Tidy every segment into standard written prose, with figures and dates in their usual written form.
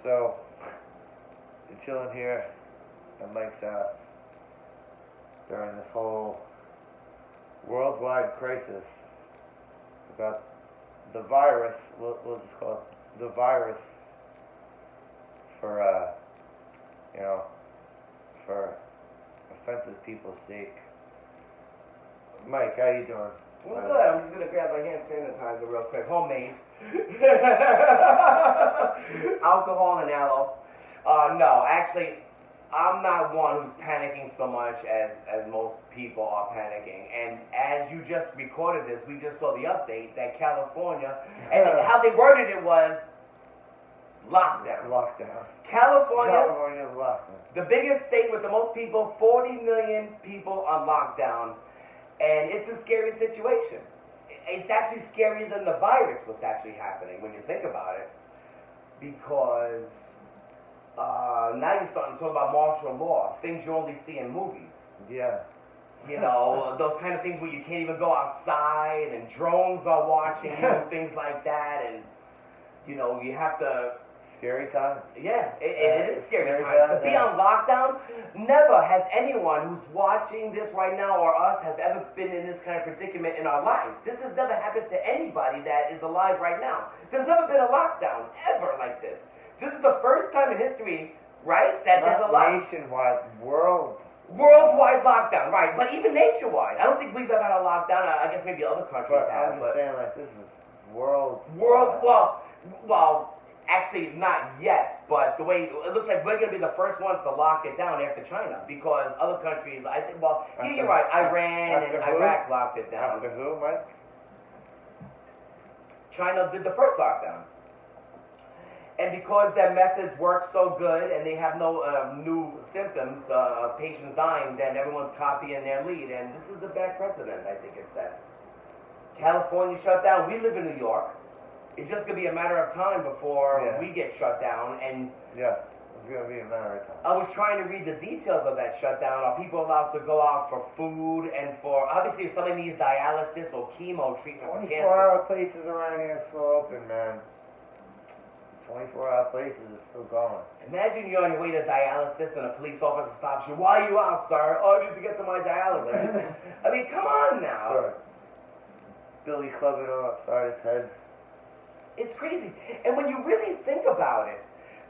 So, you're chilling here at Mike's house during this whole worldwide crisis about the virus. We'll just call it the virus for, for offensive people's sake. Mike, how you doing? Well, good. I'm just gonna grab my hand sanitizer real quick. Homemade. Alcohol and aloe. No, actually, I'm not one who's panicking so much as most people are panicking. And as you just recorded this, we just saw the update that California, and how they worded it was lockdown. Lockdown. California lockdown. The biggest state with the most people, 40 million people on lockdown. And it's a scary situation. It's actually scarier than the virus was actually happening when you think about it. Because now you're starting to talk about martial law, things you only see in movies. Yeah. You know, those kind of things where you can't even go outside and drones are watching you and things like that. And, you know, you have to... Scary times. Yeah, it is scary time. To be on lockdown, never has anyone who's watching this right now or us have ever been in this kind of predicament in our lives. This has never happened to anybody that is alive right now. There's never been a lockdown ever like this. This is the first time in history, right, that there's a lockdown. Nationwide, Worldwide lockdown, right. But even nationwide. I don't think we've ever had a lockdown. I guess maybe other countries have. I'm just saying, like, this is world. Well, actually, not yet, but the way it looks like we're going to be the first ones to lock it down after China, because other countries, I think, you're right, Iran and Iraq locked it down. After who, Mike? China did the first lockdown. And because their methods work so good and they have no new symptoms of patients dying, then everyone's copying their lead. And this is a bad precedent, I think it sets. California shut down. We live in New York. It's just going to be a matter of time before we get shut down. And yes, it's going to be a matter of time. I was trying to read the details of that shutdown. Are people allowed to go out for food and for, obviously, if somebody needs dialysis or chemo treatment for cancer? 24-hour places around here are still open, man. 24-hour places are still going. Imagine you're on your way to dialysis and a police officer stops you. Why are you out, sir? Oh, I need to get to my dialysis. I mean, come on now. Sorry. Billy clubbing him upside his head. It's crazy. And when you really think about it,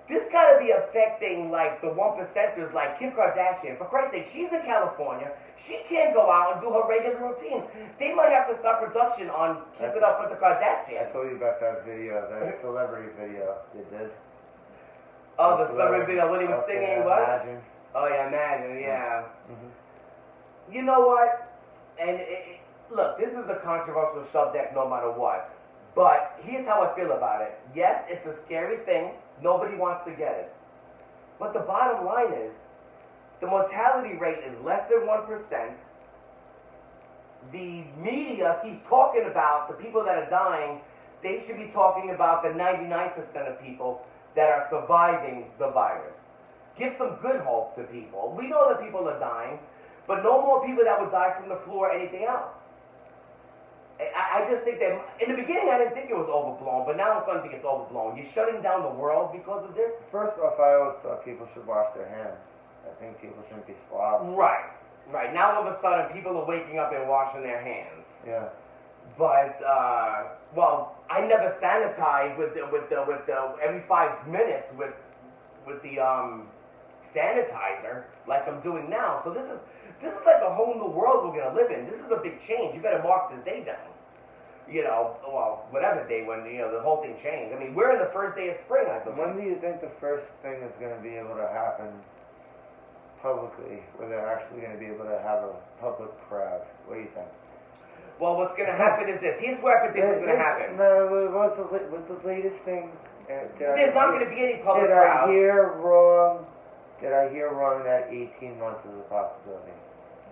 this got to be affecting, like, the one percenters like Kim Kardashian. For Christ's sake, she's in California. She can't go out and do her regular routine. They might have to stop production on Keeping Up with the Kardashians. I told you about that video, that celebrity video they did. Oh, the celebrity video when he was singing what? Imagine. Oh, yeah, Imagine, yeah. Mm-hmm. You know what? And look, this is a controversial subject no matter what. But here's how I feel about it. Yes, it's a scary thing. Nobody wants to get it. But the bottom line is, the mortality rate is less than 1%. The media keeps talking about the people that are dying. They should be talking about the 99% of people that are surviving the virus. Give some good hope to people. We know that people are dying, but no more people that would die from the flu or anything else. I just think that, in the beginning I didn't think it was overblown, but now I'm starting to think it's overblown. You're shutting down the world because of this? First off, I always thought people should wash their hands. I think people shouldn't be slobs. Right. Now all of a sudden people are waking up and washing their hands. Yeah. But, I never sanitize with every 5 minutes with the sanitizer like I'm doing now. So this is like a whole new world we're gonna live in. This is a big change. You better mark this day down. You know, whatever day when the whole thing changed. I mean, we're in the first day of spring, I believe. When do you think the first thing is going to be able to happen publicly, where they're actually going to be able to have a public crowd? What do you think? Well, what's going to happen is this. Here's where I predict what's going to happen. No, what's the latest thing? There's not going to be any public crowds. Did I hear wrong that 18 months is a possibility?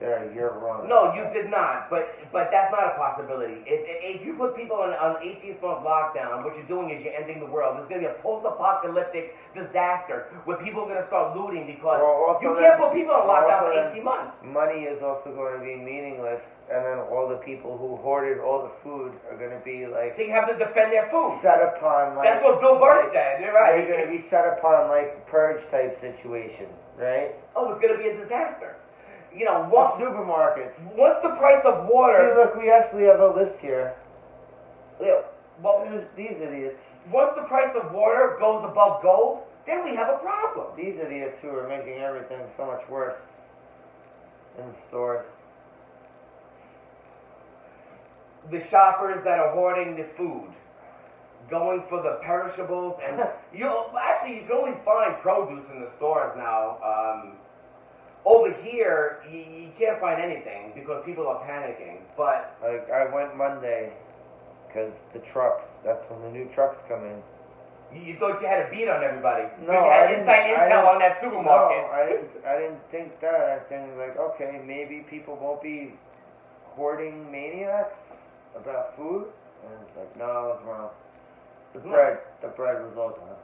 there, you're wrong. No, you did not. But that's not a possibility. If you put people on 18th month lockdown, what you're doing is you're ending the world. There's going to be a post-apocalyptic disaster where people are going to start looting because you can't put people on lockdown for 18 months. Money is also going to be meaningless, and then all the people who hoarded all the food are going to be like they have to defend their food. Set upon like that's what Bill Burr said. You're right. They're going to be set upon like purge type situation, right? Oh, it's going to be a disaster. You know, supermarkets. What's the price of water? See, look, we actually have a list here. Yeah, well, these idiots. Once the price of water goes above gold, then we have a problem. These idiots who are making everything so much worse in the stores. The shoppers that are hoarding the food, going for the perishables, and you can only find produce in the stores now. Over here, you can't find anything because people are panicking. But like I went Monday because the trucks. That's when the new trucks come in. You thought you had a beat on everybody because no, you had inside intel on that supermarket. No, I didn't think that. I think like, okay, maybe people won't be hoarding maniacs about food. And it's like, no, I was wrong. The bread was all gone.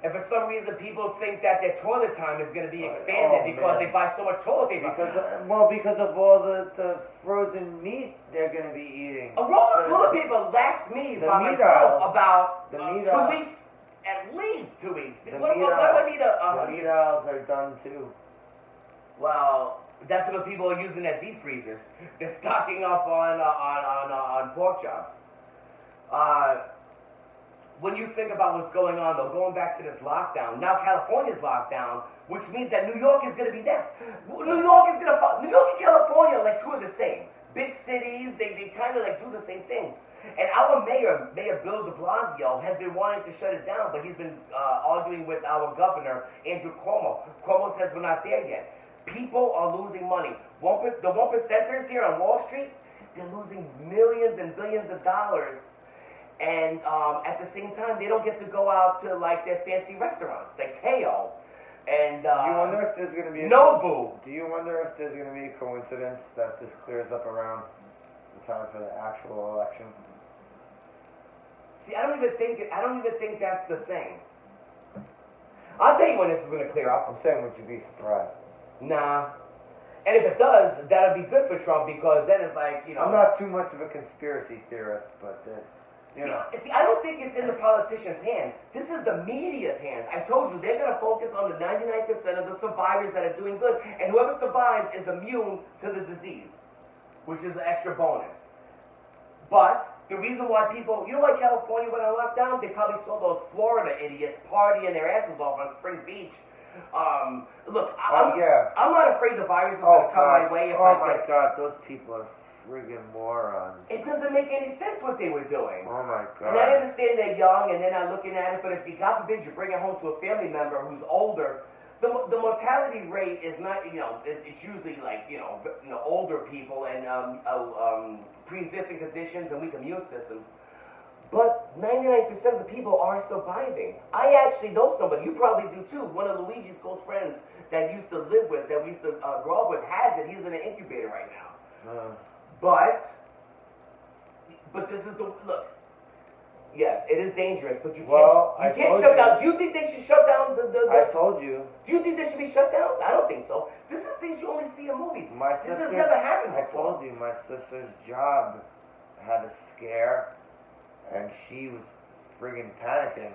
And for some reason, people think that their toilet time is going to be expanded because they buy so much toilet paper. Because of all the frozen meat they're going to be eating. A roll of toilet paper lasts me by myself about 2 weeks, at least 2 weeks. The meat aisles are done too. Well, that's because people are using their deep freezers. They're stocking up on pork chops. When you think about what's going on, though, going back to this lockdown, now California's locked down, which means that New York is going to be next. New York and California are like two of the same. Big cities, they kind of like do the same thing. And our Mayor Bill de Blasio, has been wanting to shut it down, but he's been arguing with our governor, Andrew Cuomo. Cuomo says we're not there yet. People are losing money. The 1%ers here on Wall Street, they're losing millions and billions of dollars. And at the same time, they don't get to go out to like their fancy restaurants, like Teo. And do you wonder if there's going to be Nobu? Do you wonder if there's going to be a coincidence that this clears up around the time for the actual election? See, I don't even think that's the thing. I'll tell you when this is going to clear up. I'm saying, would you be surprised? Nah. And if it does, that'll be good for Trump because then it's like, you know. I'm not too much of a conspiracy theorist, but. See, I don't think it's in the politicians' hands. This is the media's hands. I told you, they're going to focus on the 99% of the survivors that are doing good. And whoever survives is immune to the disease, which is an extra bonus. But the reason why people, you know why California went on lockdown? They probably saw those Florida idiots partying their asses off on Spring Beach. Look, I'm not afraid the virus is going to come my way. Oh my God, those people are friggin' morons. It doesn't make any sense what they were doing. Oh my God. And I understand they're young and they're not looking at it, but if you, God forbid, you bring it home to a family member who's older, the mortality rate is not, it's usually like, older people and pre-existing conditions and weak immune systems. But 99% of the people are surviving. I actually know somebody, you probably do too, one of Luigi's close friends that used to live with, that we used to grow up with, has it. He's in an incubator right now. But this is look. Yes, it is dangerous, but you can't shut down. Do you think they should shut down the I told you. Do you think there should be shutdowns? I don't think so. This is things you only see in movies. This has never happened before. I told you, my sister's job had a scare, and she was friggin' panicking.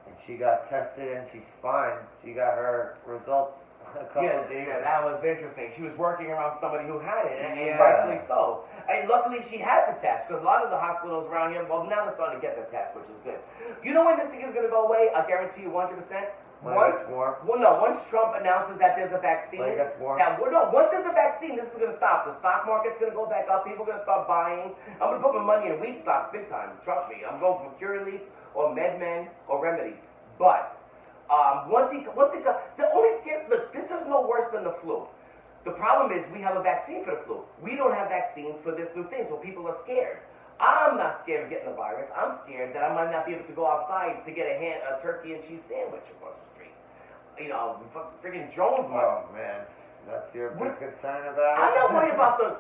And she got tested, and she's fine. She got her results a couple of days ago. Yeah, that was interesting. She was working around somebody who had it, and rightfully so. And luckily she has a test, because a lot of the hospitals around here, well, now they're starting to get the test, which is good. You know when this thing is going to go away? I guarantee you 100%. Once Trump announces that there's a vaccine, once there's a vaccine, this is going to stop. The stock market's going to go back up. People are going to start buying. I'm going to put my money in wheat stocks big time. Trust me. I'm going for Curaleaf or MedMen or Remedy. But the only scare. Look, this is no worse than the flu. The problem is we have a vaccine for the flu. We don't have vaccines for this new thing, so people are scared. I'm not scared of getting the virus. I'm scared that I might not be able to go outside to get a turkey and cheese sandwich across the street. Freaking Jones. Oh man. That's your big What- concern about it? I'm not worried about the.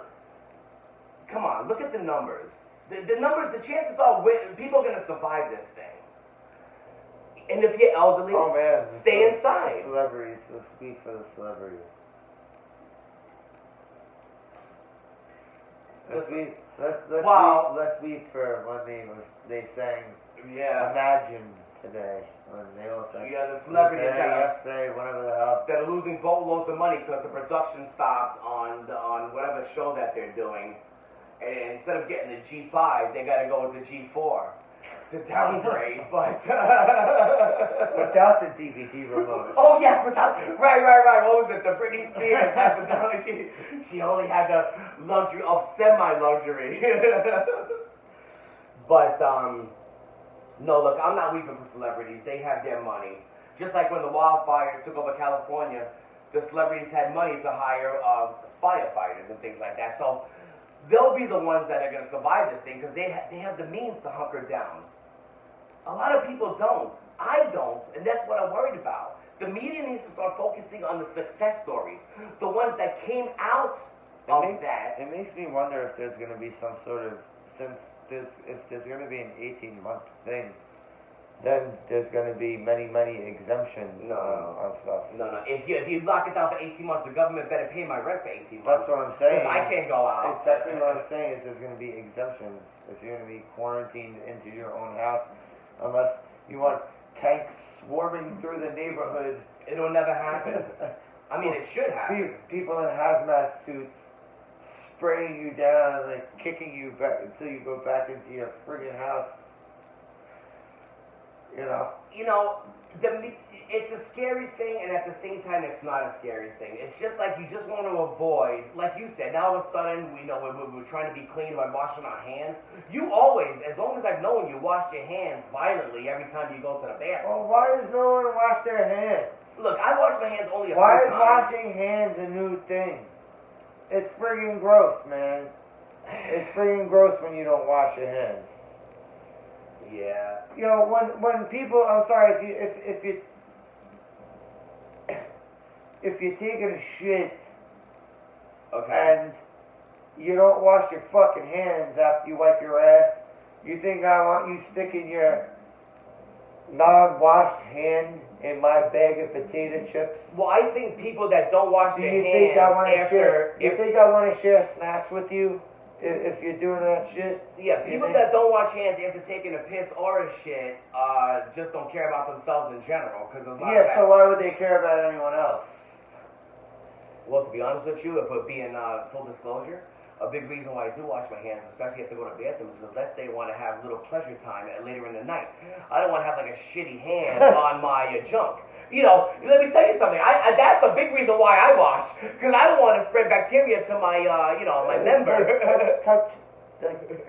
Come on, look at the numbers. The numbers, the chances are people are going to survive this thing. And if you're elderly, Oh man, stay inside. Celebrities, let's speak for the celebrities. Listen. Let's weep for when they sang Yeah. Imagine today when they all sang. Yeah, the celebrities Today, yesterday, whatever the hell. that are losing boatloads of money because the production stopped on whatever show that they're doing, and instead of getting the G5, they got to go with the G4 to downgrade. But Without the DVD remote. oh yes, without right. What was it? The Britney Spears had to downgrade. She only had the luxury of semi-luxury. But no, look, I'm not weeping for celebrities. They have their money. Just like when the wildfires took over California, the celebrities had money to hire firefighters and things like that. So they'll be the ones that are going to survive this thing because they have the means to hunker down. A lot of people don't. I don't, and that's what I'm worried about. The media needs to start focusing on the success stories, the ones that came out of that. It makes me wonder if there's going to be some sort of, if there's going to be an 18-month thing, then there's going to be many exemptions on stuff. No. If you lock it down for 18 months, the government better pay my rent for 18 months. That's what I'm saying. Because I can't go out. Exactly what I'm saying is there's going to be exemptions if you're going to be quarantined into your own house, unless you want tanks swarming through the neighborhood. It'll never happen. I mean, it should happen. People in hazmat suits spraying you down and like kicking you back until you go back into your friggin' house. You know, it's a scary thing, and at the same time, it's not a scary thing. It's just like you just want to avoid, like you said. Now all of a sudden, we're trying to be clean by washing our hands. You always, as long as I've known you, wash your hands violently every time you go to the bathroom. Well, why does no one wash their hands? Look, I wash my hands only a Why few is times. washing hands a new thing? It's friggin' gross, man. It's friggin' gross when you don't wash your hands. Yeah. You know, when people, I'm sorry, if you're taking a shit Okay. and you don't wash your fucking hands after you wipe your ass, you think I want you sticking your non-washed hand in my bag of potato chips? Well, I think people that don't wash Do their you hands think I want to after, share? You think I want to share snacks with you if you're doing that shit? yeah, You people think- that don't wash hands after taking a piss or a shit, just don't care about themselves in general. Because Yeah, so why would they care about anyone else? Well, to be honest with you, if we're being full disclosure, a big reason why I do wash my hands, especially if I go to the bathroom, is because let's say I want to have a little pleasure time later in the night. I don't want to have like a shitty hand on my junk. You know, let me tell you something. That's the big reason why I wash, because I don't want to spread bacteria to my, my member.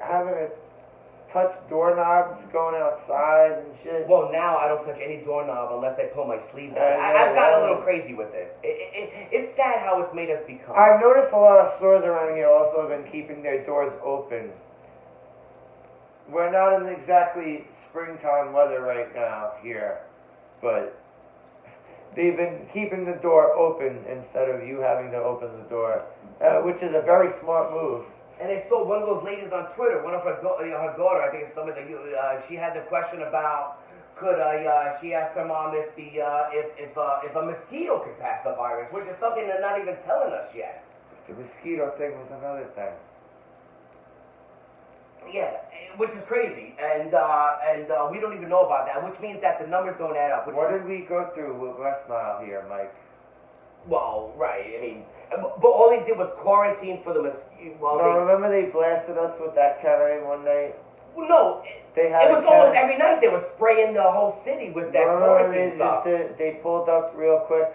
Having to touch doorknobs going outside and shit. Well, now I don't touch any doorknob unless I pull my sleeve down. Yeah, I've gotten a yeah. little crazy with it. It's sad how it's made us become. I've noticed a lot of stores around here also have been keeping their doors open. We're not in exactly springtime weather right now here, but they've been keeping the door open instead of you having to open the door, which is a very smart move. And I saw one of those ladies on Twitter, one of her daughter, I think it's somebody that she had the question about she asked her mom if if a mosquito could pass the virus, which is something they're not even telling us yet. The mosquito thing was another thing. Yeah, which is crazy, and we don't even know about that, which means that the numbers don't add up. What did we go through with West Nile here, Mike? Well, right. I mean, but all they did was quarantine for the mosquito. Well, No, remember they blasted us with that cannon one night? no, They had it a was almost cannon. every night they were spraying the whole city with that quarantine stuff. They pulled up real quick.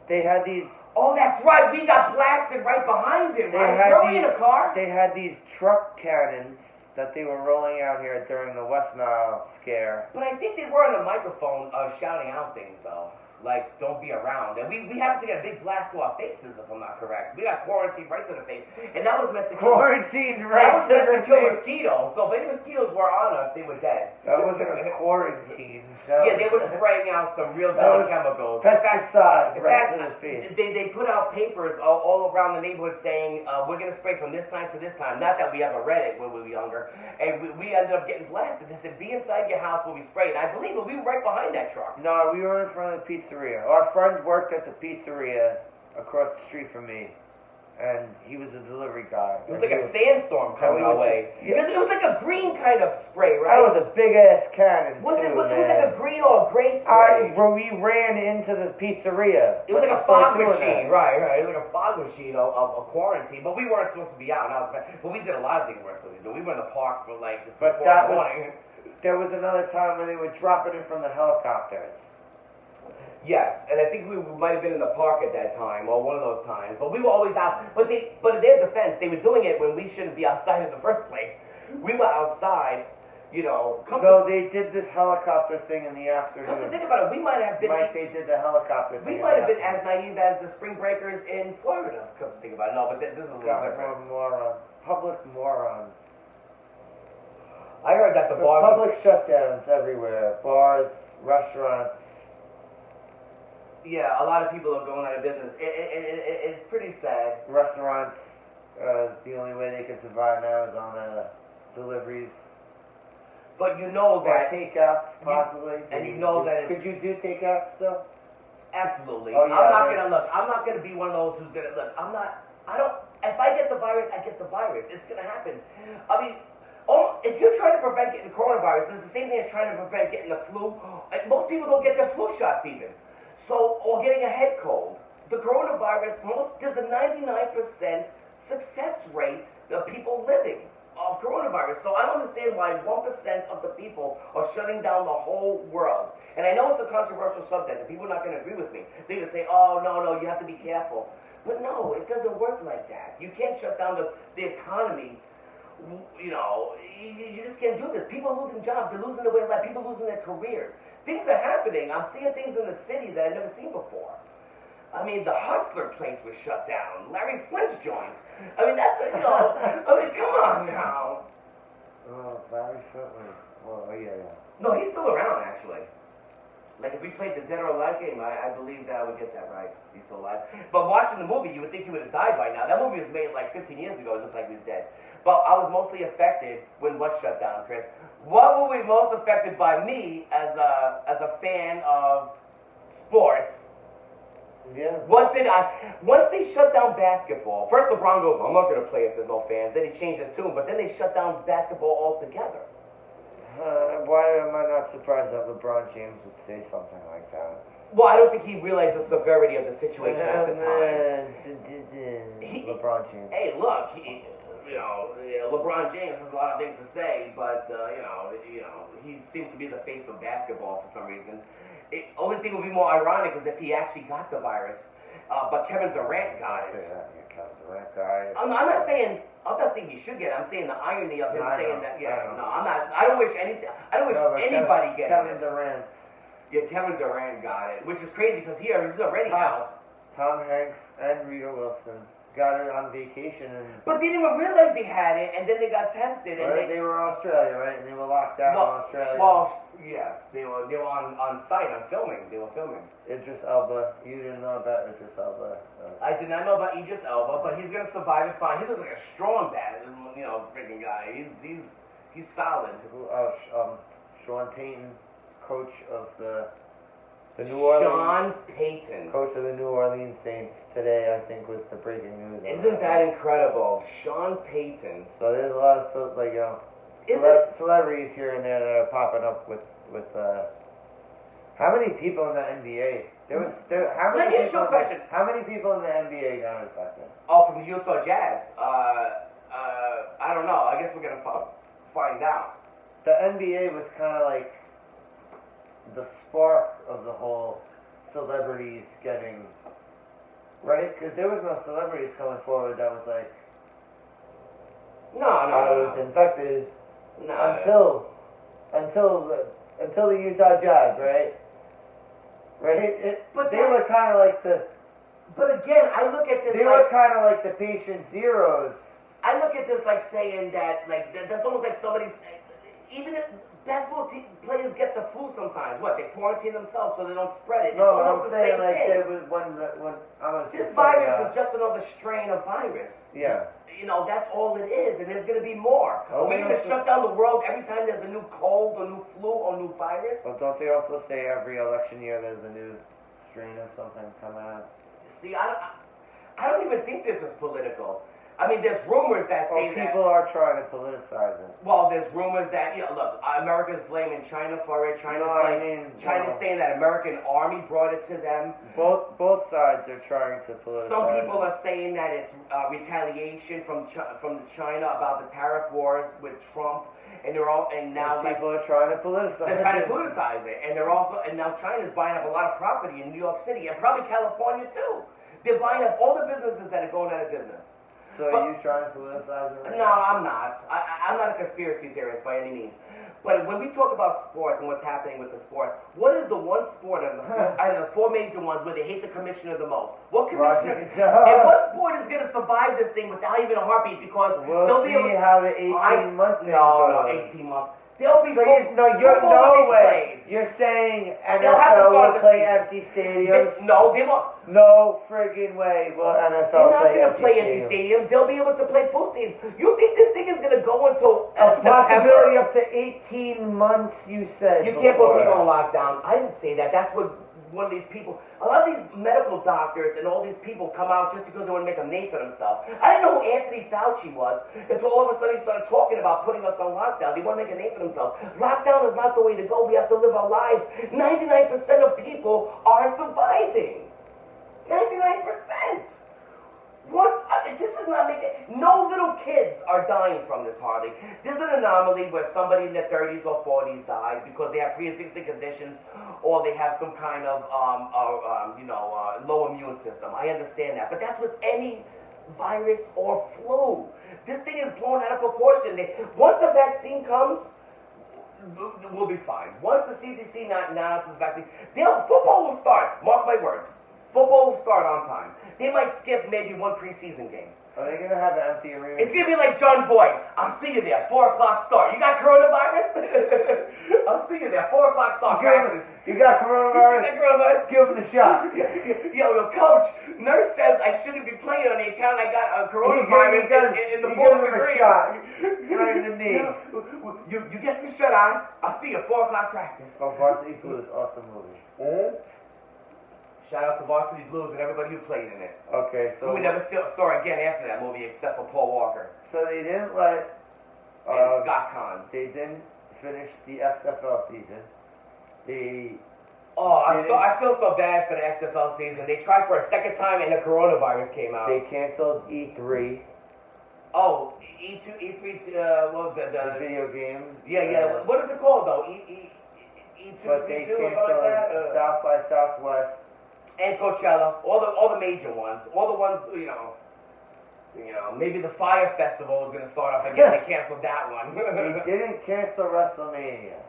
They had these. Oh, that's right. We got blasted right behind him, They right? had Were we in a car? They had these truck cannons that they were rolling out here during the West Nile scare. But I think they were on a microphone shouting out things, though. like don't be around. And we happened to get a big blast to our faces, if I'm not correct. We got quarantined right to the face, and that was meant to kill. Quarantined That right was meant to to kill the face. mosquitoes. So if any mosquitoes were on us, they were dead. That wasn't a quarantine. Yeah, they were spraying out some real That deadly was chemicals. pesticide In right fact, to the face. they put out papers all around the neighborhood saying we're going to spray from this time to this time. Not that we ever read it when we were younger. And we ended up getting blasted. They said, be inside your house when we spray. And I believe it, we were right behind that truck. No, we were in front of the pizzeria. Our friend worked at the pizzeria across the street from me, and he was a delivery guy. It was like a sandstorm coming our way. Yeah. Because it was like a green kind of spray, That right? was a big ass cannon. Was it? too, It was man. like a green or a gray spray. We ran into the pizzeria. It was like a Let's start fog doing machine, that. right? It was like a fog machine of quarantine. But we weren't supposed to be out. But we did a lot of things we weren't supposed to do. We were in the park for like until But 4 that in the was- morning. There was another time when they were dropping it from the helicopters. Yes, and I think we might have been in the park at that time, or one of those times. But we were always out. But in their defense, they were doing it when we shouldn't be outside in the first place. We were outside, you know. No, they did this helicopter thing in the Come to afternoon. think about it, we might have been. Mike, they did the helicopter thing. We in might the have been as afternoon. naive as the spring breakers in Florida. Come to think about it. No, but this is a little God, different. we're morons. Public morons. I heard that the The bars. public shutdowns everywhere. Bars, restaurants. Yeah, a lot of people are going out of business. It's pretty sad. Restaurants, the only way they can survive now is on deliveries. But you know Or that. takeouts, possibly. and you know that it's- Could you do takeouts still? Absolutely. Oh, yeah, I'm not right. gonna look. I'm not gonna be one of those who's gonna look. I don't. If I get the virus, I get the virus. It's gonna happen. I mean, if you're trying to prevent getting coronavirus, it's the same thing as trying to prevent getting the flu. Most people don't get their flu shots even. So, or getting a head cold. The coronavirus, there's a 99% success rate of people living of coronavirus. So I don't understand why 1% of the people are shutting down the whole world. And I know it's a controversial subject, and people are not going to agree with me. They're going to say, oh, no, you have to be careful. But no, it doesn't work like that. You can't shut down the economy. You know, you just can't do this. People are losing jobs. They're losing their way of life. People are losing their careers. Things are happening. I'm seeing things in the city that I've never seen before. I mean, the Hustler place was shut down. Larry Flint's joint. I mean, that's, you know, I mean, come on now. Oh, Larry Flint. Well, yeah. No, he's still around, actually. Like, if we played the Dead or Alive game, I believe that I would get that right. He's still alive. But watching the movie, you would think he would have died by now. That movie was made like 15 years ago. It looked like he was dead. But I was mostly affected when what shut down, Chris? What were we most affected by me as a fan of sports? Yeah. Once they shut down basketball, first LeBron goes, I'm not going to play if there's no fans. Then he changed his tune, but then they shut down basketball altogether. Why am I not surprised that LeBron James would say something like that? Well, I don't think he realized the severity of the situation at the time. LeBron James. Hey, look, LeBron James has a lot of things to say, but he seems to be the face of basketball for some reason. Only thing would be more ironic is if he actually got the virus, but Kevin Durant got it. Kevin Durant guy. I'm not saying he should get it. I'm saying the irony of him I saying know, that. I Yeah, know. no, I'm not. I don't wish anybody getting Kevin this. Durant. Yeah, Kevin Durant got it, which is crazy because he's already out. Tom Hanks and Rita Wilson got it on vacation, and But they didn't even realize they had it, and then they got tested, and they were in Australia, right? And they were locked down in Australia. Well, yes, they were on site, on filming. They were filming. Idris Elba. You didn't know about Idris Elba. I did not know about Idris Elba, but he's gonna survive it fine. He looks like a strong bad, freaking guy. He's solid. Sean Payton, coach of the New Orleans. Sean Payton. Coach of the New Orleans Saints today, I think, was the breaking news. Isn't that incredible? Sean Payton. So there's a lot of celebrities here and there that are popping up with how many people in the NBA? Let me ask you a question. How many people in the NBA got infected? Oh, from the Utah Jazz. I don't know. I guess we're gonna find out. The NBA was kind of like the spark of the whole celebrities getting right, because there was no celebrities coming forward that was like, I was infected until the Utah Jazz, right? right? But They that- were kind of like the. But again, I look at this They like were kind of like the patient zeros. I look at this like saying that that's almost like somebody say, even if basketball players get the flu sometimes. What, they quarantine themselves so they don't spread it. It's No, I'm almost the saying same like thing. there was when I was. This just talking virus about- is just another strain of virus. Yeah. You know, that's all it is, and there's going to be more. Oh, Are we we going to also- shut down the world every time there's a new cold or new flu or new virus? Well, don't they also say every election year there's a new strain of something coming out? See, I don't even think this is political. I mean, there's rumors that Well, say that. people are trying to politicize it. Well, there's rumors that, you know, look, America's blaming China for it. China's No, saying that American army brought it to them. both sides are trying to politicize. Some people it. are saying that it's retaliation from China about the tariff wars with Trump, and now like, People are trying to politicize. they're trying to it. politicize it, and now China's buying up a lot of property in New York City and probably California too. They're buying up all the businesses that are going out of business. So are you trying to politicize it? Right No, now? I'm not. I'm not a conspiracy theorist by any means. But when we talk about sports and what's happening with the sports, what is the one sport out of the four major ones where they hate the commissioner the most? What commissioner? Roger Goodell. And what sport is going to survive this thing without even a heartbeat? Because We'll they'll be able see to, how the 18-month thing no, goes. 18 months. They'll be So you're football will no be way. You're saying They'll have to NFL start will the play season. empty stadiums? No, they won't. No friggin' way will NFL They're not play going to play empty stadiums. stadiums. They'll be able to play full stadiums. You think this thing is going to go until A September? possibility up to 18 months, you said. You can't put before. people on lockdown. I didn't say that. That's what one of these people, a lot of these medical doctors and all these people come out just because they want to make a name for themselves. I didn't know who Anthony Fauci was until all of a sudden he started talking about putting us on lockdown. They want to make a name for themselves. Lockdown is not the way to go. We have to live our lives. 99% of people are surviving. 99%. What? This is not making. No little kids are dying from this, hardly. There's an anomaly where somebody in their 30s or 40s dies because they have pre-existing conditions or they have some kind of low immune system. I understand that, but that's with any virus or flu. This thing is blown out of proportion. Once a vaccine comes, we'll be fine. Once the CDC announces vaccine, football will start. Mark my words. Football will start on time. They might skip maybe one preseason game. Are they going to have an empty arena? It's going to be like John Boyd. I'll see you there. 4 o'clock start. You got coronavirus? I'll see you there. 4 o'clock start. Practice. You got coronavirus? You got coronavirus? Give him the shot. Yo, coach, nurse says I shouldn't be playing on the account I got coronavirus in the fourth degree. Shot. Right in the knee. You get some shut eye. I'll see you at 4 o'clock practice. Oh, Varsity Blues, awesome movie. Shout out to Varsity Blues and everybody who played in it. Okay, so Who we never saw again after that movie except for Paul Walker so they didn't let and Scott Conn. they didn't finish the XFL season. They I feel so bad for the XFL season. They tried for a second time and the coronavirus came out. they canceled E3, Oh, E2, E3, the video game. Yeah. What is it called though? E2, But they E2 or canceled something like that? South by Southwest. And Coachella, all the major ones, all the ones maybe the Fire Festival was gonna start up again. They canceled that one. They didn't cancel WrestleMania.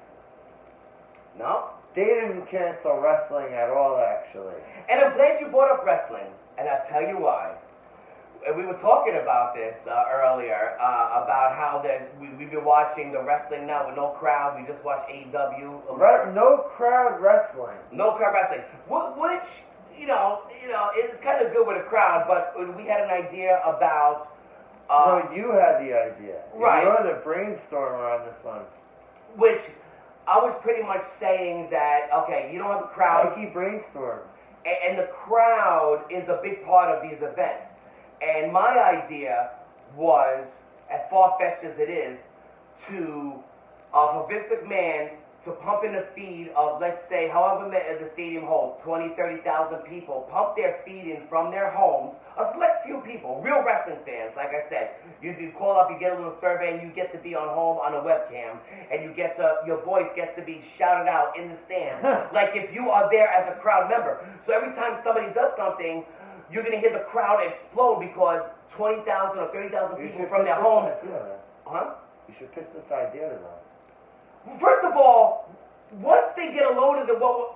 No. They didn't cancel wrestling at all, actually. And I'm glad you brought up wrestling, and I'll tell you why. We were talking about this earlier, about how we've been watching the wrestling now with no crowd. We just watched AEW. No crowd wrestling. No crowd wrestling. Which, it's kind of good with a crowd, but we had an idea about... No, you had the idea. Right. You're the brainstormer on this one. Which I was pretty much saying that, okay, you don't have a crowd. Mikey brainstorms. And the crowd is a big part of these events. And my idea was, as far-fetched as it is, for Vince McMahon to pump in the feed of, let's say, however many the stadium holds, 20, 30,000 people, pump their feed in from their homes, a select few people, real wrestling fans, like I said. You call up, you get a little survey, and you get to be on home on a webcam, and your voice gets to be shouted out in the stands, like if you are there as a crowd member. So every time somebody does something, you're going to hear the crowd explode because 20,000 or 30,000 people from their homes. Huh? You should pitch this idea to them. First of all, once they get a load of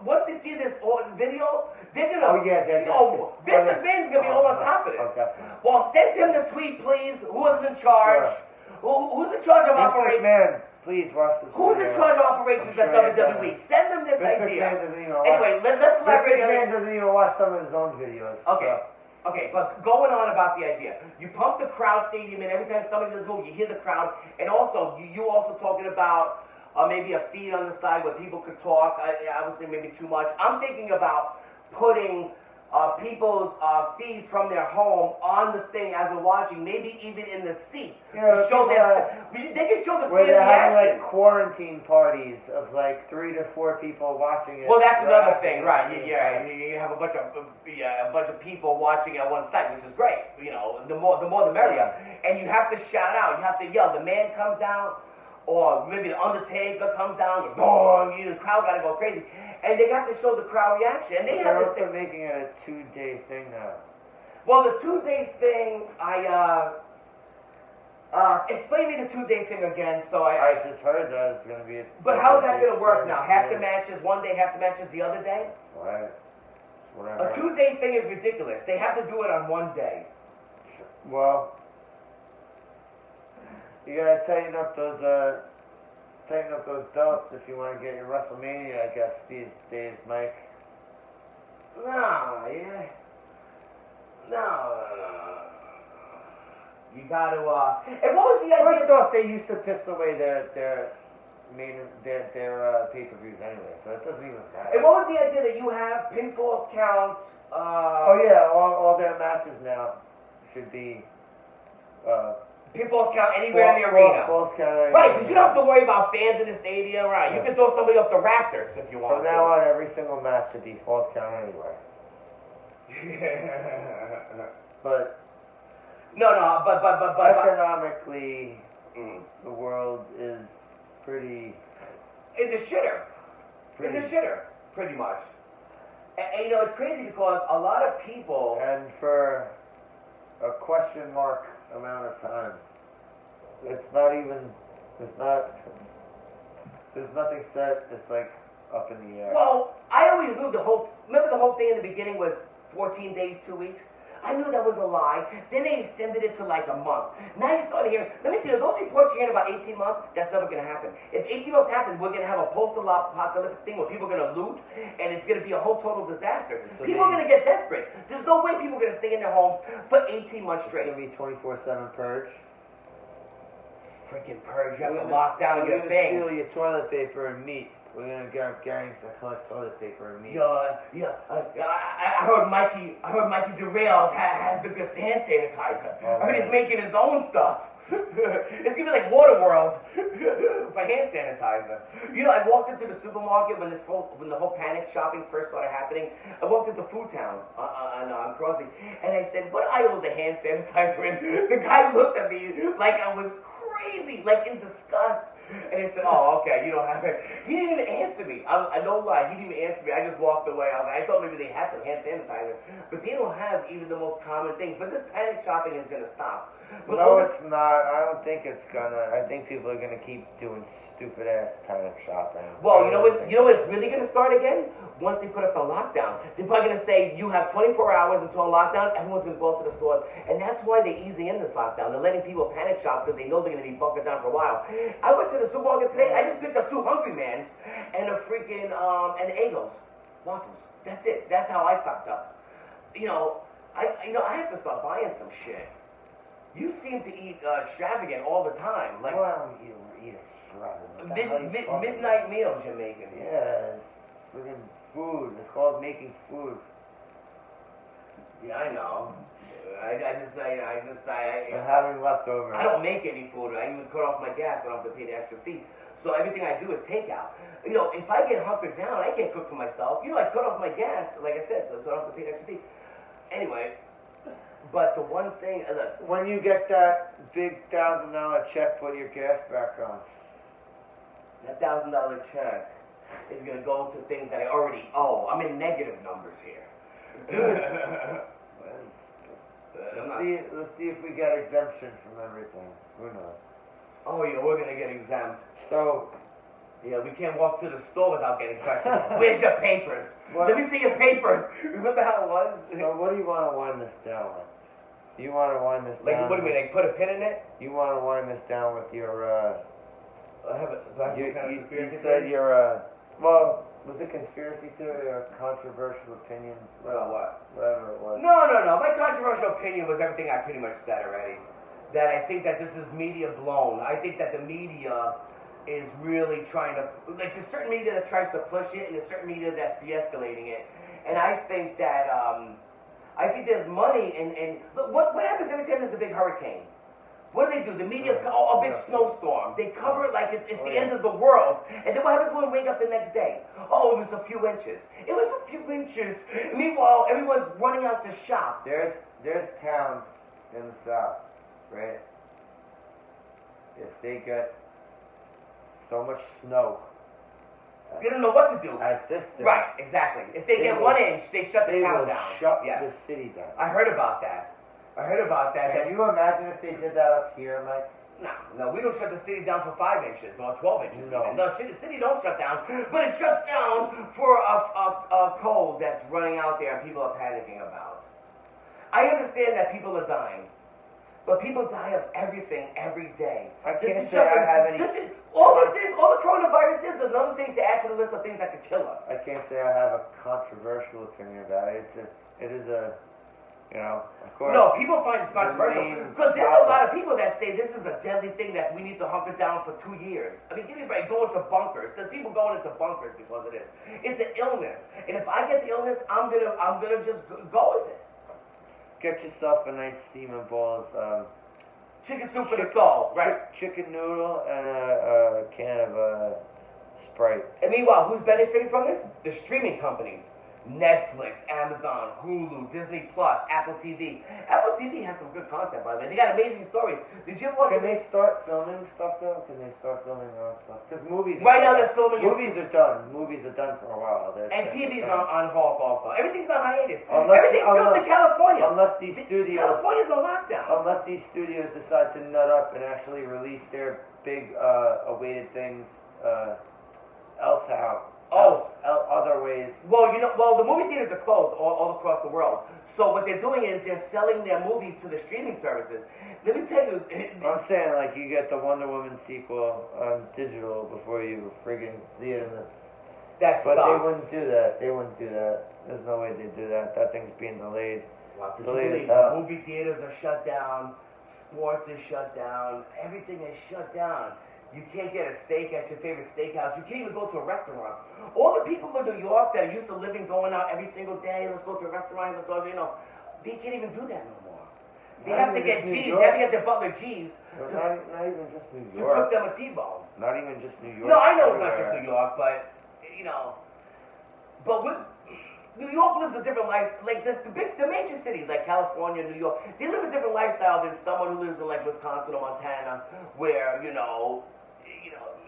once they see this video, they're gonna. Oh yeah, Vince McMahon's gonna be all on top of this. Definitely. Well, send him the tweet, please. Whoever's in charge. Who's in charge of operations? Man, please watch this. Who's in charge of operations at WWE? Send them this idea. Anyway, let's elaborate on it. Vince McMahon doesn't even watch some of his own videos. Okay. So. Okay, but going on about the idea, you pump the crowd stadium in every time somebody does a move, you hear the crowd, and also you also talking about maybe a feed on the side where people could talk. I would say maybe too much. I'm thinking about putting people's feeds from their home on the thing as we're watching, maybe even in the seats to show they can show the where fan they're having reaction. like quarantine parties of like 3 to 4 people watching it. Well, that's another thing, right? Yeah, you have a bunch of people watching at one site, which is great. You know, the more the merrier. And you have to shout out, you have to yell. The man comes out, or maybe the Undertaker comes down, the crowd gotta go crazy. And they got to show the crowd reaction. And They're also making it a 2-day thing now. Well, the 2-day thing, explain me the 2-day thing again. So I just heard that it's gonna be a. But how's that gonna work now? Half the matches one day, half the matches the other day? Right. A 2-day thing is ridiculous. They have to do it on one day. Well, you gotta tighten up those belts if you want to get your WrestleMania, I guess, these days, Mike. No. You gotta, and what was the idea? First off, they used to piss away their pay-per-views anyway, so it doesn't even matter. And what was the idea that you have pinfalls count? Oh yeah, all their matches now should be. Pinfalls count anywhere in the arena. Falls count right, because you don't have to worry about fans in the stadium, right? You can throw somebody off the Raptors if you want. From now on, every single match should be falls count anywhere. But economically, the world is pretty in the shitter. Pretty much. And you know, it's crazy because a lot of people. And for a question mark amount of time, there's nothing set. It's like up in the air. Well, I always knew remember the whole thing in the beginning was 14 days, 2 weeks? I knew that was a lie. Then they extended it to like a month. Now you're starting to hear, let me tell you, those reports you're hearing about 18 months, that's never going to happen. If 18 months happen, we're going to have a post-apocalyptic thing where people are going to loot, and it's going to be a whole total disaster. People are going to get desperate. There's no way people are going to stay in their homes for 18 months straight. It's going to be 24/7 purge. Freaking purge, you have to lock down your thing. We're going to steal your toilet paper and meat. We're gonna get gangs that collect toilet paper and meat. I heard Mikey Derails has the good hand sanitizer. I heard he's making his own stuff. It's gonna be like Waterworld for hand sanitizer. You know, I walked into the supermarket when the whole panic shopping first started happening. I walked into Food Town on Crosby, and I said, "What aisle is the hand sanitizer in?" The guy looked at me like I was crazy, like in disgust. And he said, "Oh, okay, you don't have it." He didn't even answer me. I don't lie. He didn't even answer me. I just walked away. I thought maybe they had some hand sanitizer, but they don't have even the most common things. But this panic shopping is gonna stop. But no, it's not. I don't think it's gonna. I think people are gonna keep doing stupid ass panic shopping. Well, you know what it's really gonna start again? Once they put us on lockdown. They're probably gonna say you have 24 hours until lockdown. Everyone's gonna go out to the stores, and that's why they're easing in this lockdown. They're letting people panic shop because they know they're gonna be bunkered down for a while. I went to the supermarket today. I just picked up 2 Hungry Mans and a freaking and Eggos waffles. That's it. That's how I stocked up. You know, I have to start buying some shit. You seem to eat extravagant all the time. Like, well, you eat extravagant. Midnight meals you're making. Yeah, it's freaking food. It's called making food. Yeah, I know. I just say. And having leftovers. I don't make any food. I even cut off my gas. I don't have to pay the extra fee. So everything I do is takeout. You know, if I get hunkered down, I can't cook for myself. You know, I cut off my gas, like I said, so I don't have to pay the extra fee. Anyway. But the one thing, when you get that big $1,000 check, put your gas back on. That $1,000 check is gonna go to things that I already owe. I'm in negative numbers here. Let's see if we get exemption from everything. Who knows? Oh yeah, we're gonna get exempt. So, Yeah, we can't walk to the store without getting questioned. Where's your papers? What? Let me see your papers. Remember how it was? So what do you want to wind this down with? You want to wind this Like, down? what do you mean? Like, put a pin in it? You want to wind this down with your? Do I have some You, kind of you, conspiracy you said theory? your. Well, was it conspiracy theory or controversial opinion? Well, what? Whatever it was. No. My controversial opinion was everything I pretty much said already. That I think that this is media blown. I think that the media is really trying to, like, there's certain media that tries to push it, and there's certain media that's de-escalating it. And I think that, I think there's money and look, what happens every time there's a big hurricane? What do? The media, a big snowstorm. They cover it like it's the end of the world. And then what happens when we wake up the next day? Oh, it was a few inches. It was a few inches. Meanwhile, everyone's running out to shop. There's towns in the south, right? If they get so much snow, They don't know what to do. as this does, Right, exactly. If they get will- 1 inch, they shut the they town will down. shut Yes. the city down. I heard about that. Can you imagine if they did that up here, Mike? No, we don't shut the city down for 5 inches or 12 inches. No. Even. The city don't shut down, but it shuts down for a cold that's running out there and people are panicking about. I understand that people are dying, but people die of everything every day. I This can't is say just I have any. all the coronavirus is another thing to add to the list of things that could kill us. I can't say I have a controversial opinion about it. It is a, of course. No, people find it's controversial main because there's a problem. lot of people that say this is a deadly thing that we need to hunker down for 2 years. I mean, give me a break. Go into bunkers. There's people going into bunkers because of this. It's an illness, and if I get the illness, I'm gonna just go with it. Get yourself a nice steaming bowl of Chicken soup for the soul, right? chicken noodle and a can of Sprite. And meanwhile, who's benefiting from this? The streaming companies. Netflix, Amazon, Hulu, Disney Plus, Apple TV. Apple TV has some good content, by the way. They got amazing stories. Did you ever watch Can they start filming stuff though? Can they start filming their own stuff? Because movies. Right now they're filming. Movies are done. Movies are done for a while. And TV's on halt also. Everything's on hiatus. Unless- Everything's filmed in California. Unless these studios. California's on lockdown. Unless these studios decide to nut up and actually release their big awaited things other ways. Well, the movie theaters are closed all across the world. So what they're doing is they're selling their movies to the streaming services. Let me tell you. I'm saying, like, you get the Wonder Woman sequel on digital before you friggin' see it in the... That But sucks. they wouldn't do that. There's no way they'd do that. That thing's being delayed. Wow, could you Delayed believe as hell. movie theaters are shut down, sports is shut down, everything is shut down. You can't get a steak at your favorite steakhouse. You can't even go to a restaurant. All the people in New York that are used to living, going out every single day, let's go to a restaurant, let's go, they can't even do that no more. They Not have to even get just New Jeeves, York. they have to get their butler Jeeves But to not even just New cook York. them a T-bone. Not even just New York. No, I know it's not everywhere. just New York, but New York lives a different life. Like the major cities like California, New York, they live a different lifestyle than someone who lives in like Wisconsin or Montana, where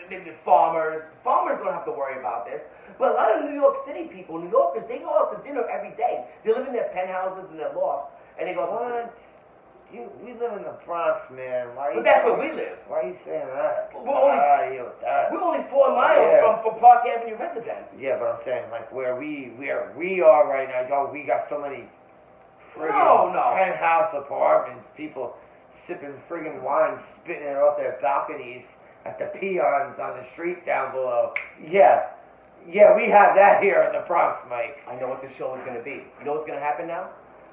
maybe it's farmers. Farmers don't have to worry about this. But a lot of New York City people, New Yorkers, they go out to dinner every day. They live in their penthouses and their lofts, and they go out to What? We live in the Bronx, man. Why are But you that's where we live. Why are you saying that? We're only- Get out of here with that. We're only 4 miles Yeah. from Park Avenue residence. Yeah, but I'm saying, like, where we are right now, yo, we got so many friggin' No. penthouse apartments, people sipping friggin' wine, spitting it off their balconies at the peons on the street down below. Yeah, we have that here in the Bronx, Mike. I know what the show is going to be. You know what's going to happen now?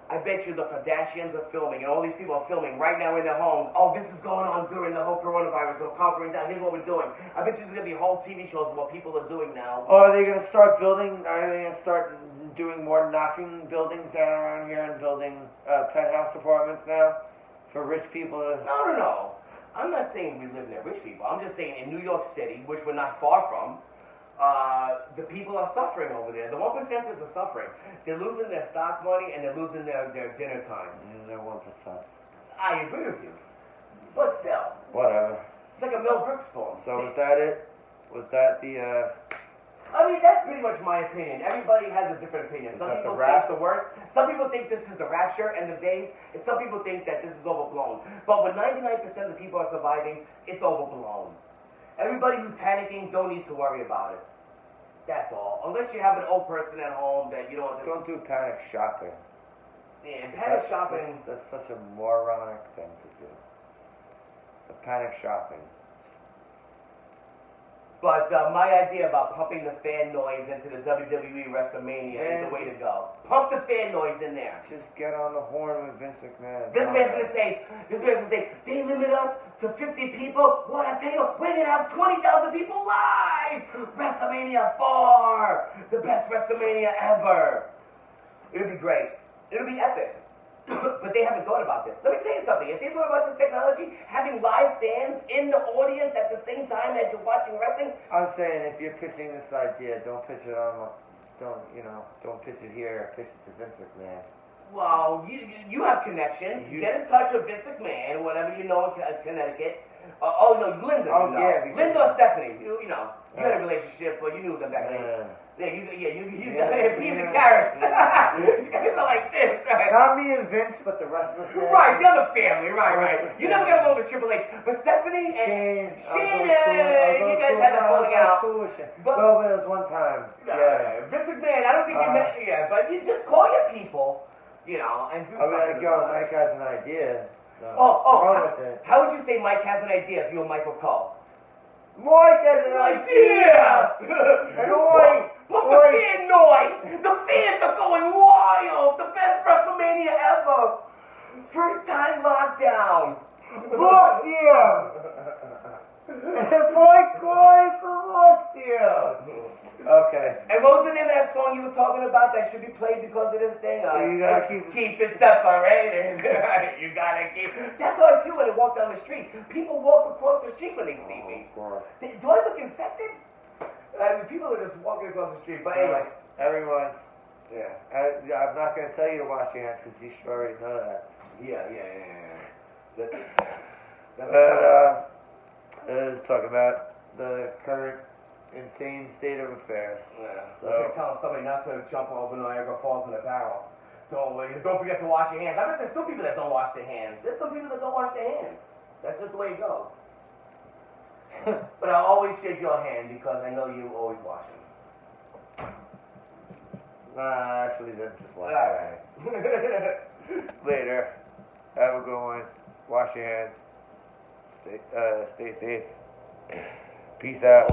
I bet you the Kardashians are filming, and all these people are filming right now in their homes. Oh, this is going on during the whole coronavirus. We're conquering down. Here's what we're doing. I bet you there's going to be whole TV shows of what people are doing now. Oh, are they gonna start building? Are they gonna start doing more knocking buildings down around here and building penthouse apartments now for rich people? No. I'm not saying we live near rich people. I'm just saying in New York City, which we're not far from, the people are suffering over there. The 1%ers are suffering. They're losing their stock money and they're losing their dinner time. They're 1%. I agree with you. But still, Whatever. it's like a Mel Brooks film. So was that it? Was that the? I mean, that's pretty much my opinion. Everybody has a different opinion. Some that the people rap? think the worst. Some people think this is the rapture, end of days. And some people think that this is overblown. But when 99% of the people are surviving, it's overblown. Everybody who's panicking don't need to worry about it. That's all. Unless you have an old person at home that you don't. Don't do panic shopping. Yeah, panic shopping. That's such a moronic thing to do. The panic shopping. But my idea about pumping the fan noise into the WWE WrestleMania is the way to go. Pump the fan noise in there. Just get on the horn with Vince McMahon. This man's gonna say, they limit us to 50 people. What I tell you, we're gonna have 20,000 people live. WrestleMania 4, the best WrestleMania ever. It'll be great. It'll be epic. But they haven't thought about this. Let me tell you something. If they thought about this technology, having live fans in the audience at the same time as you're watching wrestling. I'm saying if you're pitching this idea, don't pitch it don't pitch it here. Pitch it to Vince McMahon. Well, you have connections. Get in touch with Vince McMahon, whatever you know in Connecticut. Linda. Oh, you know. yeah. Linda or Stephanie. You had a relationship, but you knew them back then. You got a piece of carrots. You guys are like this, right? Not me and Vince, but the rest of the family. Right, the other family, right. You never got along with Triple H, but Stephanie and Shane, you guys had that falling out. But it was one time. Yeah. Vince McMahon, I don't think you met. Yeah, but you just call your people, and do something. Mike has an idea. How would you say Mike has an idea if you were Michael Cole? Mike has an idea! Pump the fan noise! The fans are going wild! The best WrestleMania ever! First time lockdown! Look here! Look here! Okay. And what was the name of that song you were talking about that should be played because of this thing? You gotta keep it separated. You gotta keep. That's how I feel when I walk down the street. People walk across the street when they see me. Do I look infected? People are just walking across the street. But anyway, everyone. Yeah. I'm not gonna tell you to wash your hands because you should already know that. Yeah. Let's talk about the current insane state of affairs. Yeah. So it's like telling somebody not to jump over Niagara Falls in a barrel. Don't forget to wash your hands. I bet there's still people that don't wash their hands. There's some people that don't wash their hands. That's just the way it goes. But I'll always shake your hand because I know you always wash them. Nah, actually, that's just wash All your hands. Later. Have a good one. Wash your hands. Stay safe. Peace out.